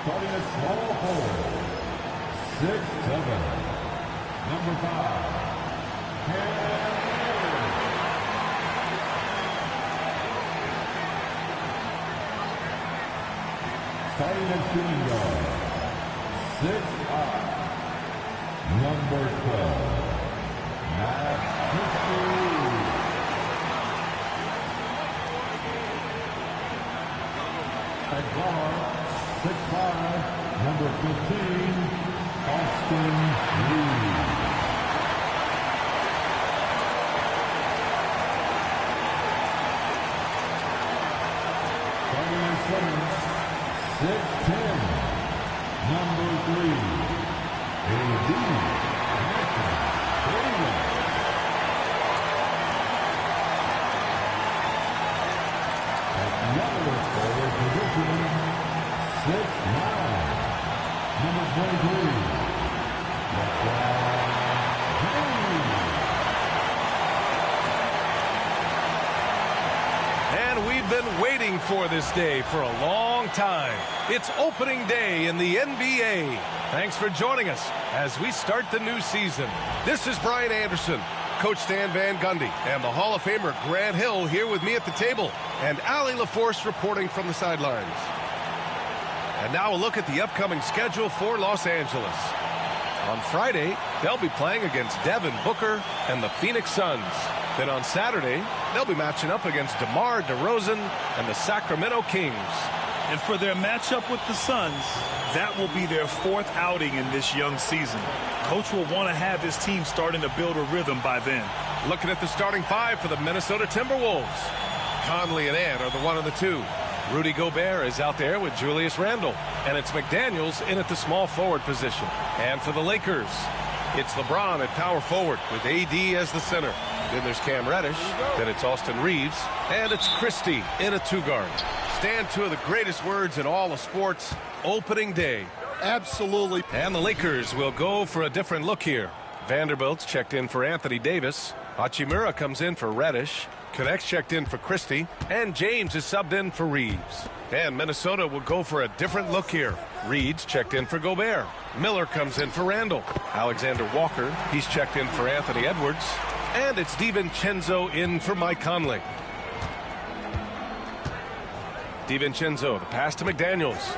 Starting at small forward, 6'7", number 5, starting at shooting guard, 6'5", number 12, Matt Christie. At guard, 6'5", number 15, Austin Reeves. Starting at center, 6'10", number 3, A.D. At another forward position, 6'9", number 23, And we've been waiting for this day for a long time. It's opening day in the NBA. Thanks for joining us as we start the new season. This is Brian Anderson, Coach Stan Van Gundy, and the Hall of Famer Grant Hill here with me at the table, and Allie LaForce reporting from the sidelines. And now a look at the upcoming schedule for Los Angeles. On Friday, they'll be playing against Devin Booker and the Phoenix Suns. Then on Saturday, they'll be matching up against DeMar DeRozan and the Sacramento Kings. And for their matchup with the Suns, that will be their 4th outing in this young season. Coach will want to have his team starting to build a rhythm by then. Looking at the starting 5 for the Minnesota Timberwolves. Conley and Ant are the 1 and the 2. Rudy Gobert is out there with Julius Randle. And it's McDaniels in at the small forward position. And for the Lakers, it's LeBron at power forward with AD as the center. Then there's Cam Reddish. Then it's Austin Reeves. And it's Christie in a 2-guard. Stand 2 of the greatest words in all of sports, opening day. Absolutely. And the Lakers will go for a different look here. Vanderbilt's checked in for Anthony Davis. Hachimura comes in for Reddish. Connects checked in for Christie, and James is subbed in for Reeves. And Minnesota will go for a different look here. Reed's checked in for Gobert. Miller comes in for Randall. Alexander Walker, he's checked in for Anthony Edwards. And it's DiVincenzo in for Mike Conley. DiVincenzo, the pass to McDaniels.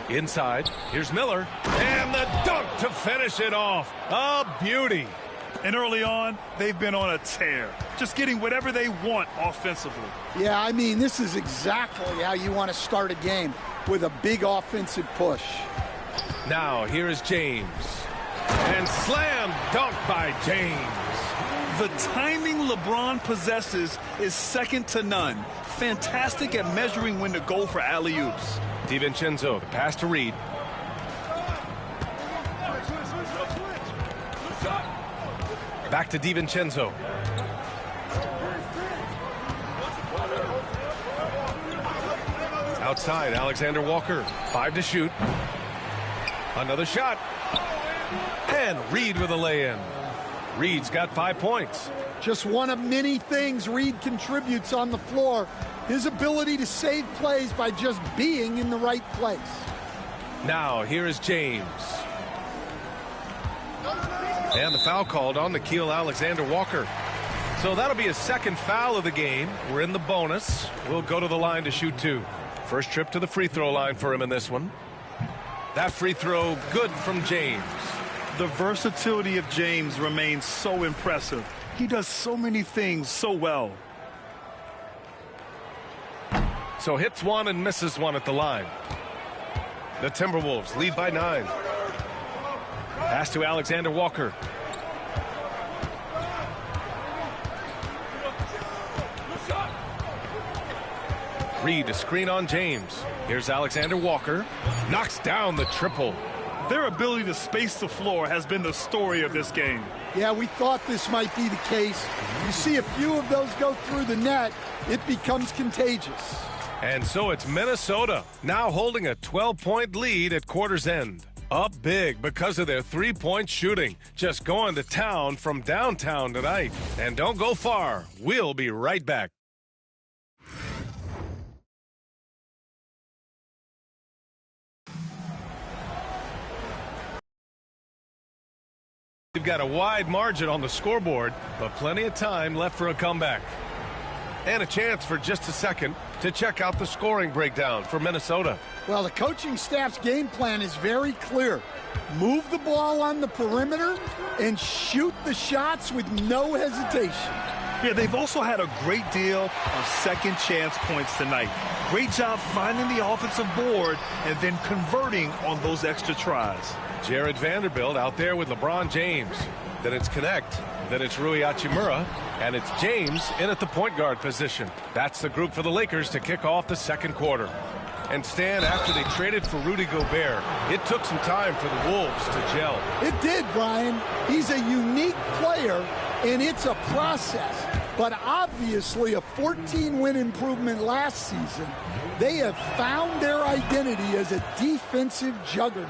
Inside, here's Miller. And the dunk to finish it off. A beauty. And early on, they've been on a tear, just getting whatever they want offensively. Yeah, I mean, this is exactly how you want to start a game, with a big offensive push. Now, here is James. And slam dunk by James. The timing LeBron possesses is second to none. Fantastic at measuring when to go for alley-oops. DiVincenzo, the pass to Reed. Back to DiVincenzo. Outside, Alexander Walker. 5 to shoot. Another shot. And Reed with a lay-in. Reed's got 5 points. Just one of many things Reed contributes on the floor. His ability to save plays by just being in the right place. Now, here is James. And the foul called on Nickeil Alexander-Walker. So that'll be his second foul of the game. We're in the bonus. We'll go to the line to shoot 2. First trip to the free throw line for him in this one. That free throw good from James. The versatility of James remains so impressive. He does so many things so well. So hits 1 and misses 1 at the line. The Timberwolves lead by 9. Pass to Alexander Walker. Reed, a screen on James. Here's Alexander Walker. Knocks down the triple. Their ability to space the floor has been the story of this game. Yeah, we thought this might be the case. You see a few of those go through the net, it becomes contagious. And so it's Minnesota, now holding a 12-point lead at quarter's end. Up big because of their three-point shooting. Just going to town from downtown tonight. And don't go far. We'll be right back. We've got a wide margin on the scoreboard, but plenty of time left for a comeback. And a chance for just a second to check out the scoring breakdown for Minnesota. Well, the coaching staff's game plan is very clear. Move the ball on the perimeter and shoot the shots with no hesitation. Yeah, they've also had a great deal of second chance points tonight. Great job finding the offensive board and then converting on those extra tries. Jared Vanderbilt out there with LeBron James. Then it's Connect. Then it's Rui Hachimura. And it's James in at the point guard position. That's the group for the Lakers to kick off the second quarter. And Stan, after they traded for Rudy Gobert, it took some time for the Wolves to gel. It did, Brian. He's a unique player, and it's a process. But obviously a 14-win improvement last season. They have found their identity as a defensive juggernaut.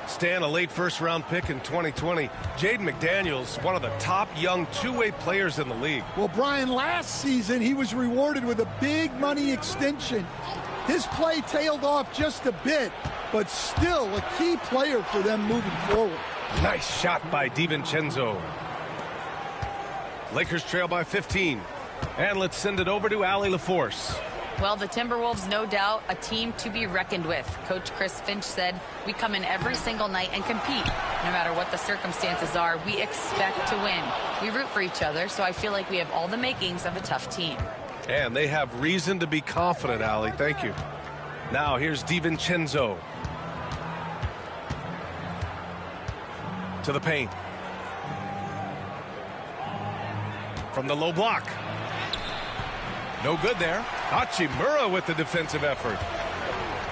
Stan, a late first-round pick in 2020. Jaden McDaniels, one of the top young two-way players in the league. Well, Brian, last season he was rewarded with a big money extension. His play tailed off just a bit, but still a key player for them moving forward. Nice shot by DiVincenzo. Lakers trail by 15. And let's send it over to Allie LaForce. Well, the Timberwolves, no doubt, a team to be reckoned with. Coach Chris Finch said, we come in every single night and compete. No matter what the circumstances are, we expect to win. We root for each other, so I feel like we have all the makings of a tough team. And they have reason to be confident, Allie. Thank you. Now, here's DiVincenzo. To the paint. From the low block. No good there. Hachimura with the defensive effort.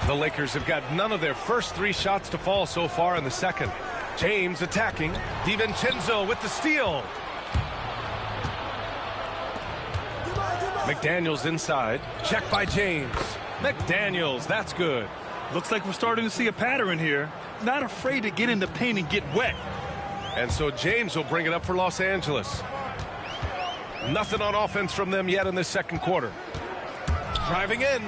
The Lakers have got none of their first 3 shots to fall so far in the second. James attacking. DiVincenzo with the steal. McDaniels inside. Check by James. McDaniels, that's good. Looks like we're starting to see a pattern here. Not afraid to get in the paint and get wet. And so James will bring it up for Los Angeles. Nothing on offense from them yet in this second quarter. Driving in.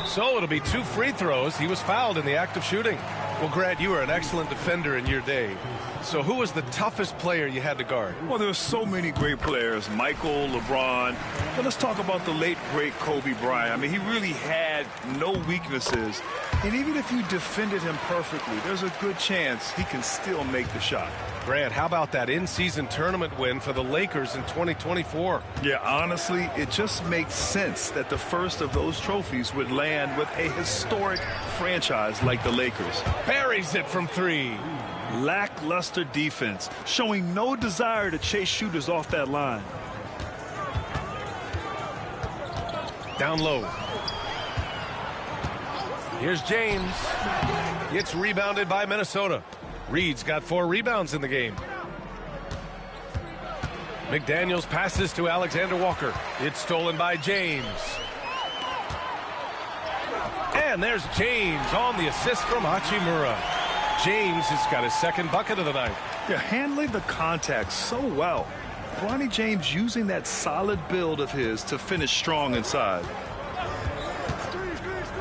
So it'll be 2 free throws. He was fouled in the act of shooting. Well, Grant, you were an excellent defender in your day. So who was the toughest player you had to guard? Well, there were so many great players, Michael, LeBron. But let's talk about the late, great Kobe Bryant. I mean, he really had no weaknesses. And even if you defended him perfectly, there's a good chance he can still make the shot. Grant, how about that in-season tournament win for the Lakers in 2024? Yeah, honestly, it just makes sense that the first of those trophies would land with a historic franchise like the Lakers. Buries it from three. Lackluster defense, showing no desire to chase shooters off that line. Down low. Here's James. It's rebounded by Minnesota. Reed's got 4 rebounds in the game. McDaniels passes to Alexander Walker. It's stolen by James. And there's James on the assist from Hachimura. James has got his second bucket of the night. Yeah, handling the contact so well. Bronny James using that solid build of his to finish strong inside.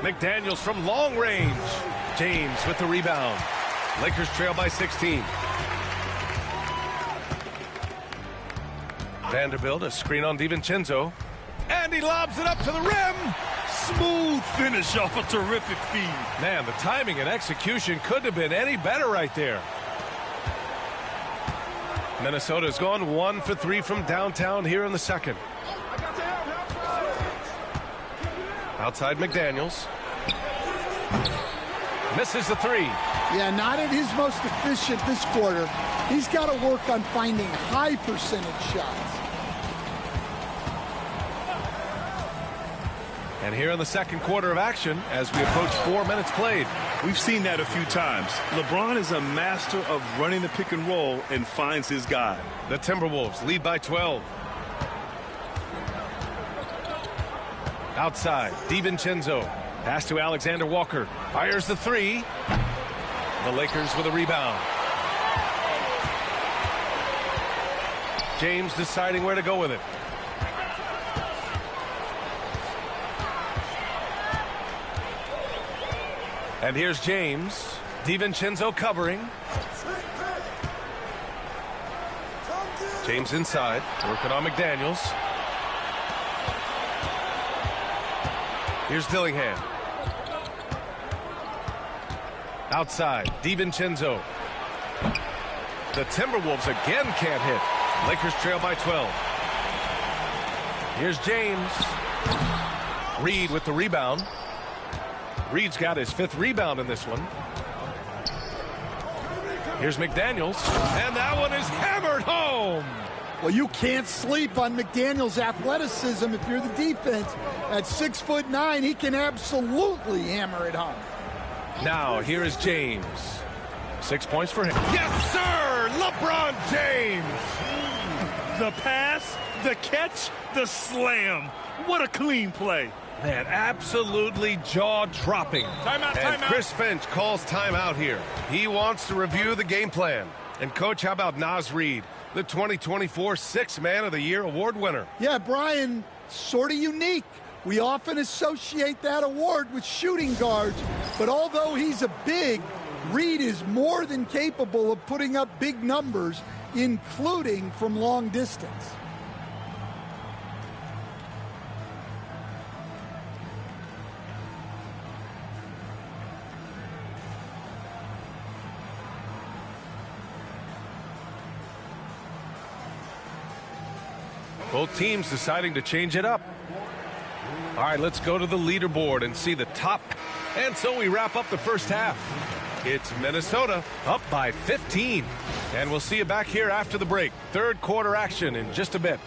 McDaniels from long range. James with the rebound. Lakers trail by 16. Vanderbilt, a screen on DiVincenzo. And he lobs it up to the rim. Smooth finish off a terrific feed. Man, the timing and execution couldn't have been any better right there. Minnesota's gone 1 for 3 from downtown here in the second. Outside McDaniels. Misses the 3. Yeah, not at his most efficient this quarter. He's got to work on finding high percentage shots. And here in the second quarter of action as we approach 4 minutes played. We've seen that a few times. LeBron is a master of running the pick and roll and finds his guy. The Timberwolves lead by 12. Outside, DiVincenzo. Pass to Alexander Walker. Fires the 3. The Lakers with a rebound. James deciding where to go with it. And here's James. DiVincenzo covering. James inside, working on McDaniels. Here's Dillingham. Outside, DiVincenzo. The Timberwolves again can't hit. Lakers trail by 12. Here's James. Reed with the rebound. Reed's got his 5th rebound in this one. Here's McDaniels, and that one is hammered home. Well, you can't sleep on McDaniels' athleticism if you're the defense. At 6'9", he can absolutely hammer it home. Now, here is James. 6 points for him. Yes, sir! LeBron James! The pass, the catch, the slam. What a clean play. Man, absolutely jaw-dropping. Timeout, and timeout. Chris Finch calls timeout here. He wants to review the game plan. And, Coach, how about Naz Reid, the 2024 Sixth Man of the Year award winner? Yeah, Brian, sort of unique. We often associate that award with shooting guards, but although he's a big, Reid is more than capable of putting up big numbers, including from long distance. Both teams deciding to change it up. All right, let's go to the leaderboard and see the top. And so we wrap up the first half. It's Minnesota up by 15. And we'll see you back here after the break. Third quarter action in just a bit.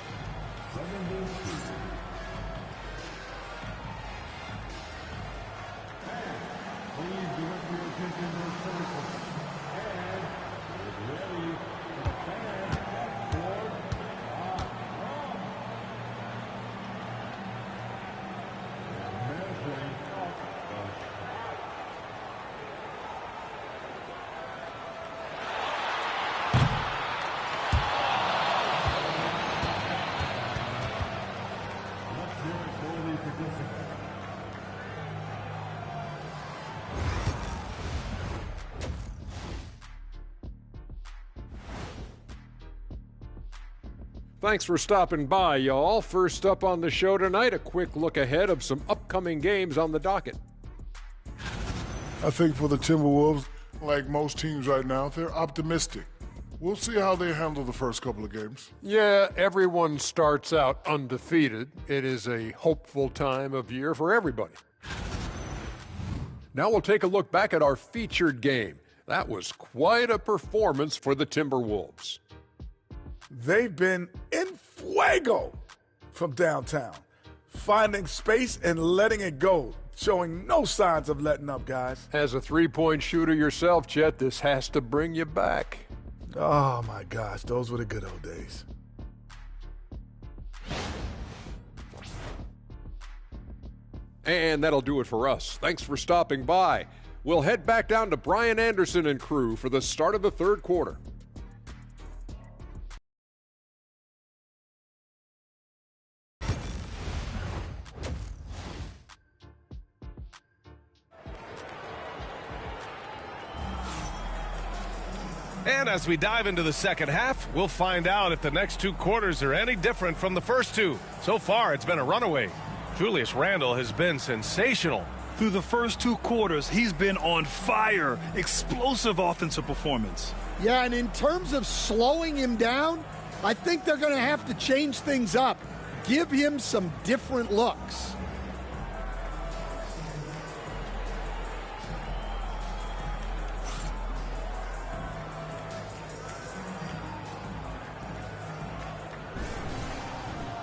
Thanks for stopping by, y'all. First up on the show tonight, a quick look ahead of some upcoming games on the docket. I think for the Timberwolves, like most teams right now, they're optimistic. We'll see how they handle the first couple of games. Yeah, everyone starts out undefeated. It is a hopeful time of year for everybody. Now we'll take a look back at our featured game. That was quite a performance for the Timberwolves. They've been in fuego from downtown, finding space and letting it go, showing no signs of letting up, guys. As a three-point shooter yourself, Chet, this has to bring you back. Oh, my gosh, those were the good old days. And that'll do it for us. Thanks for stopping by. We'll head back down to Brian Anderson and crew for the start of the third quarter. And as we dive into the second half, we'll find out if the next two quarters are any different from the first two. So far, it's been a runaway. Julius Randle has been sensational. Through the first two quarters, he's been on fire. Explosive offensive performance. Yeah, and in terms of slowing him down, I think they're going to have to change things up. Give him some different looks.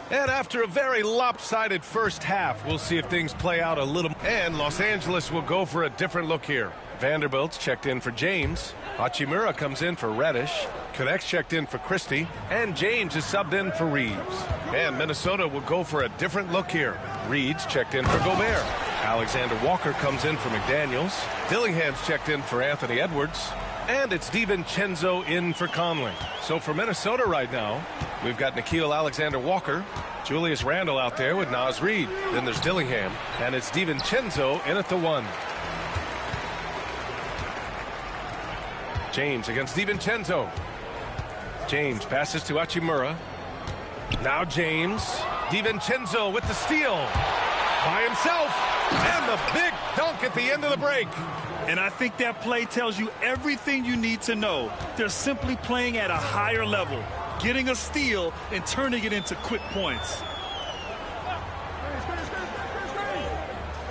And after a very lopsided first half, we'll see if things play out a little. And Los Angeles will go for a different look here. Vanderbilt's checked in for James. Hachimura comes in for Reddish. Connects checked in for Christie. And James is subbed in for Reeves. And Minnesota will go for a different look here. Reed's checked in for Gobert. Alexander Walker comes in for McDaniels. Dillingham's checked in for Anthony Edwards. And it's DiVincenzo in for Conley. So for Minnesota right now, we've got Nickeil Alexander-Walker, Julius Randle out there with Naz Reid. Then there's Dillingham, and it's DiVincenzo in at the one. James against DiVincenzo. James passes to Hachimura. Now James. DiVincenzo with the steal. By himself. And the big dunk at the end of the break. And I think that play tells you everything you need to know. They're simply playing at a higher level, getting a steal and turning it into quick points.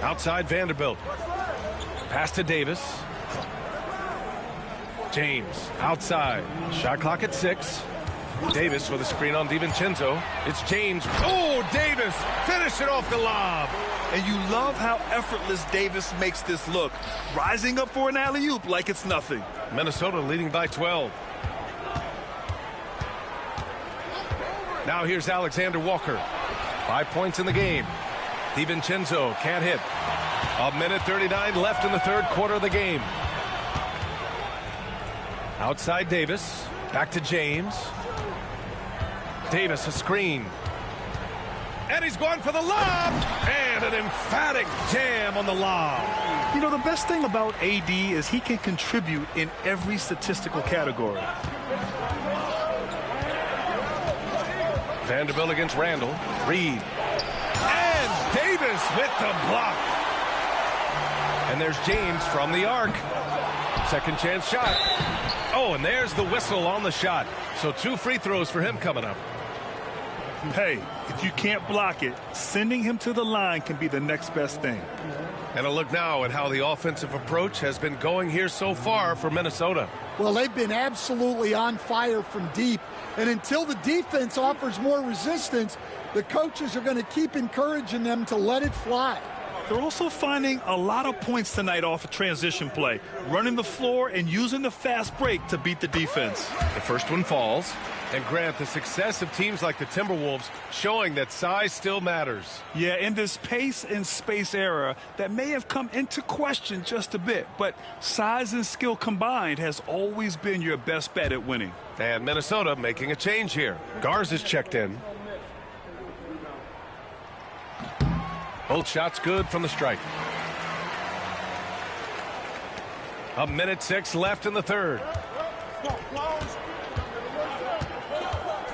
Outside Vanderbilt. Pass to Davis. James outside. Shot clock at 6. Davis with a screen on DiVincenzo. It's James. Oh, Davis finishing off the lob. And you love how effortless Davis makes this look, rising up for an alley-oop like it's nothing. Minnesota leading by 12. Now here's Alexander Walker. 5 points in the game. DiVincenzo can't hit. 1:39 left in the third quarter of the game. Outside Davis. Back to James. Davis a screen. And he's going for the lob. And an emphatic jam on the lob. You know, the best thing about AD is he can contribute in every statistical category. Vanderbilt against Randle. Reed. And Davis with the block. And there's James from the arc. Second chance shot. Oh, and there's the whistle on the shot. So 2 free throws for him coming up. Hey, if you can't block it, sending him to the line can be the next best thing. And a look now at how the offensive approach has been going here so far for Minnesota. Well, they've been absolutely on fire from deep. And until the defense offers more resistance, the coaches are going to keep encouraging them to let it fly. They're also finding a lot of points tonight off a transition play, running the floor and using the fast break to beat the defense. The first one falls. And Grant, the success of teams like the Timberwolves showing that size still matters. Yeah, in this pace and space era, that may have come into question just a bit, but size and skill combined has always been your best bet at winning. And Minnesota making a change here. Garza's checked in. Both shots good from the stripe. 1:06 left in the third.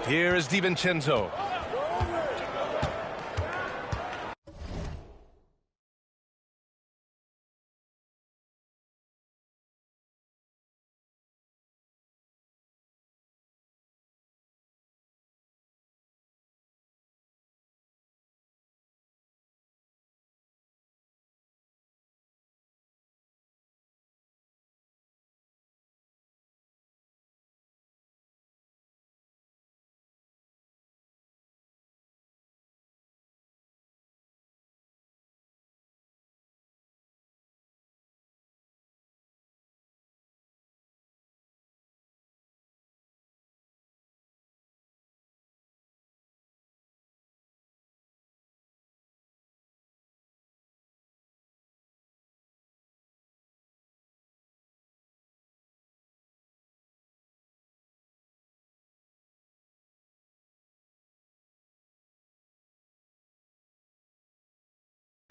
Here is DiVincenzo.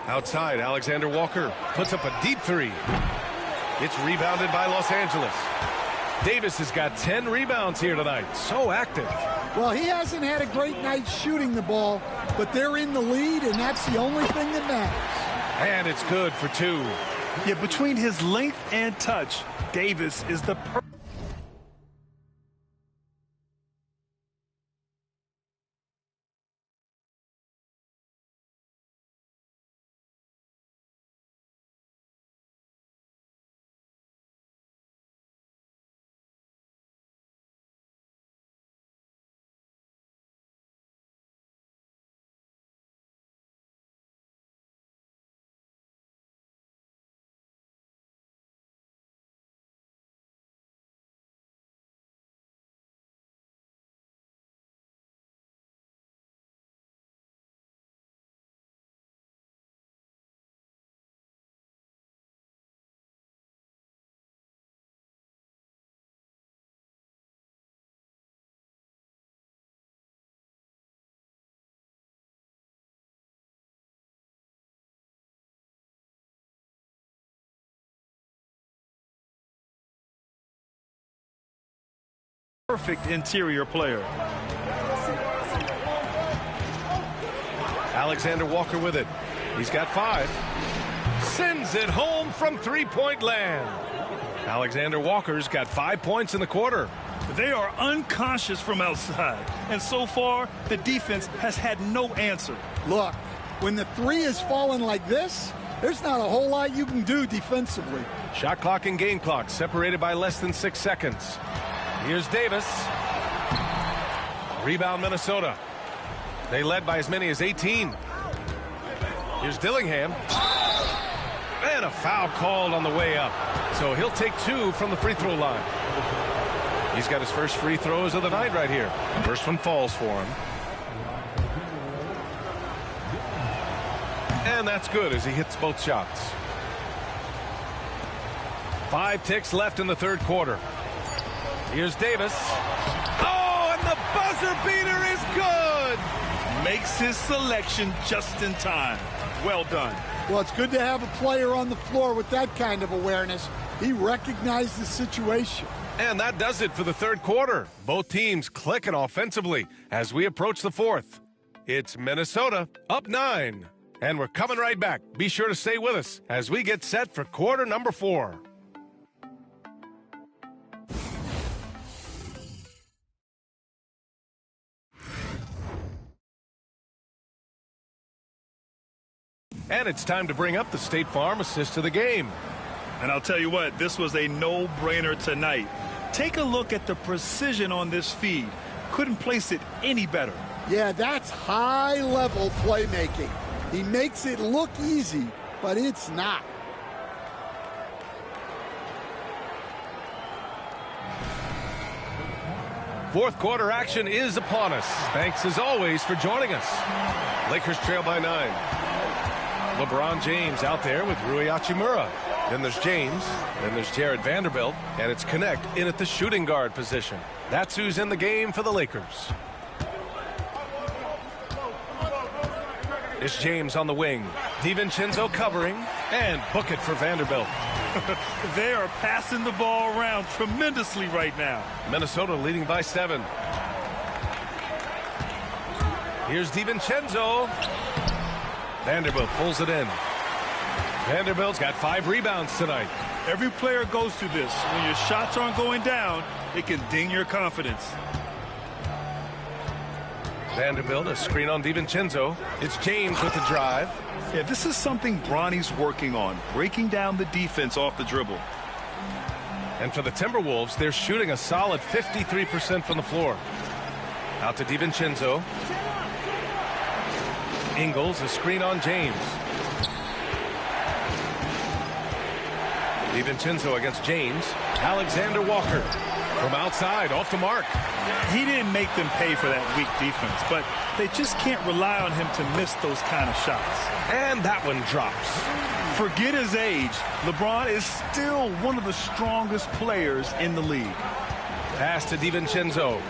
Outside, Alexander Walker puts up a deep three. It's rebounded by Los Angeles. Davis has got 10 rebounds here tonight. So active. Well, he hasn't had a great night shooting the ball, but they're in the lead, and that's the only thing that matters. And it's good for 2. Yeah, between his length and touch, Davis is the perfect. Perfect interior player. Alexander Walker with it. He's got 5. Sends it home from three-point land. Alexander Walker's got 5 points in the quarter. They are unconscious from outside, and so far the defense has had no answer. Look, when the three is falling like this, there's not a whole lot you can do defensively. Shot clock and game clock separated by less than 6 seconds. Here's Davis. Rebound Minnesota. They led by as many as 18. Here's Dillingham. And a foul called on the way up. So he'll take 2 from the free throw line. He's got his first free throws of the night right here. First one falls for him. And that's good as he hits both shots. 5 ticks left in the third quarter. Here's Davis. Oh, and the buzzer beater is good. Makes his selection just in time. Well done. Well, it's good to have a player on the floor with that kind of awareness. He recognized the situation. And that does it for the third quarter. Both teams clicking offensively as we approach the fourth. It's Minnesota up 9. And we're coming right back. Be sure to stay with us as we get set for quarter number 4. And it's time to bring up the State Farm assist of the game. And I'll tell you what, this was a no-brainer tonight. Take a look at the precision on this feed. Couldn't place it any better. Yeah, that's high-level playmaking. He makes it look easy, but it's not. Fourth quarter action is upon us. Thanks as always for joining us. Lakers trail by 9. LeBron James out there with Rui Hachimura. Then there's James. Then there's Jared Vanderbilt. And it's Connect in at the shooting guard position. That's who's in the game for the Lakers. It's James on the wing. DiVincenzo covering. And book it for Vanderbilt. They are passing the ball around tremendously right now. Minnesota leading by 7. Here's DiVincenzo. Vanderbilt pulls it in. Vanderbilt's got 5 rebounds tonight. Every player goes through this. When your shots aren't going down, it can ding your confidence. Vanderbilt, a screen on DiVincenzo. It's James with the drive. Yeah, this is something Bronny's working on, breaking down the defense off the dribble. And for the Timberwolves, they're shooting a solid 53% from the floor. Out to DiVincenzo. Ingles, a screen on James. DiVincenzo against James. Alexander Walker from outside, off the mark. He didn't make them pay for that weak defense, but they just can't rely on him to miss those kind of shots. And that one drops. Forget his age. LeBron is still one of the strongest players in the league. Pass to DiVincenzo.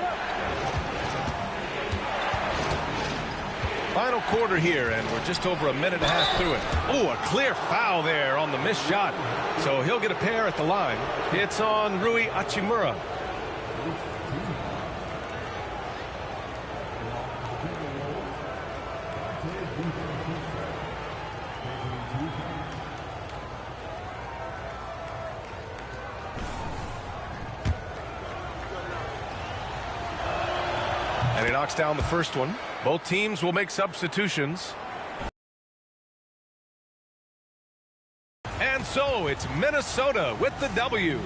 Final quarter here, and we're just over a minute and a half through it. Oh, a clear foul there on the missed shot. So he'll get a pair at the line. It's on Rui Hachimura. And he knocks down the first one. Both teams will make substitutions. And so it's Minnesota with the W.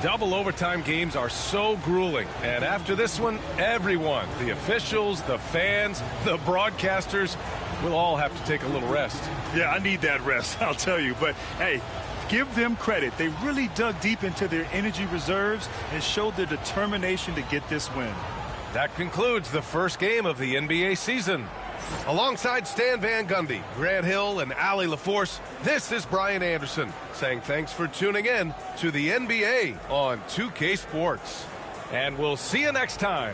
Double overtime games are so grueling. And after this one, everyone, the officials, the fans, the broadcasters, will all have to take a little rest. Yeah, I need that rest, I'll tell you. But, hey, give them credit. They really dug deep into their energy reserves and showed their determination to get this win. That concludes the first game of the NBA season. Alongside Stan Van Gundy, Grant Hill, and Allie LaForce, this is Brian Anderson saying thanks for tuning in to the NBA on 2K Sports. And we'll see you next time